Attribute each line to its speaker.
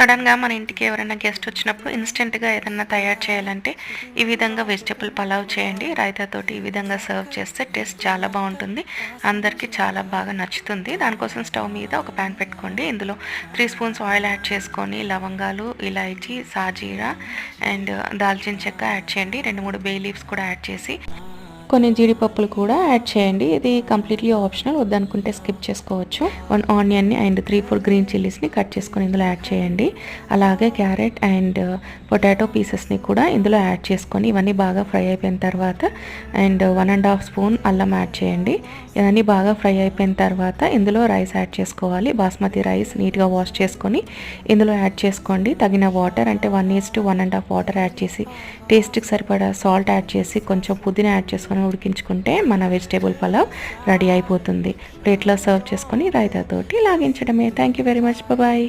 Speaker 1: సడన్గా మన ఇంటికి ఎవరైనా గెస్ట్ వచ్చినప్పుడు ఇన్స్టెంట్గా ఏదైనా తయారు చేయాలంటే ఈ విధంగా వెజిటబుల్ పలావ్ చేయండి. రైతాతోటి ఈ విధంగా సర్వ్ చేస్తే టేస్ట్ చాలా బాగుంటుంది, అందరికీ చాలా బాగా నచ్చుతుంది. దానికోసం స్టవ్ మీద ఒక ప్యాన్ పెట్టుకోండి. ఇందులో 3 స్పూన్స్ ఆయిల్ యాడ్ చేసుకొని లవంగాలు, ఇలాచీ, సాజీరా అండ్ దాల్చిన చెక్క యాడ్ చేయండి. 2-3 బే లీవ్స్ కూడా యాడ్ చేసి కొన్ని జీడిపప్పులు కూడా యాడ్ చేయండి. ఇది కంప్లీట్లీ ఆప్షనల్, వద్దనుకుంటే స్కిప్ చేసుకోవచ్చు. 1 ఆనియన్ని అండ్ 3-4 గ్రీన్ చిల్లీస్ని కట్ చేసుకొని ఇందులో యాడ్ చేయండి. అలాగే క్యారెట్ అండ్ పొటాటో పీసెస్ని కూడా ఇందులో యాడ్ చేసుకొని ఇవన్నీ బాగా ఫ్రై అయిపోయిన తర్వాత అండ్ 1.5 స్పూన్ అల్లం యాడ్ చేయండి. ఇవన్నీ బాగా ఫ్రై అయిపోయిన తర్వాత ఇందులో రైస్ యాడ్ చేసుకోవాలి. బాస్మతి రైస్ నీట్గా వాష్ చేసుకొని ఇందులో యాడ్ చేసుకోండి. తగిన వాటర్ అంటే 1:1.5 వాటర్ యాడ్ చేసి టేస్ట్కి సరిపడా సాల్ట్ యాడ్ చేసి కొంచెం పుదీనా యాడ్ చేసుకొని ఉడికించుకుంటే మన వెజిటేబుల్ పలావ్ రెడీ అయిపోతుంది. ప్లేట్లో సర్వ్ చేసుకొని రైతాతోటి లాగించడమే. Thank you very much. Bye.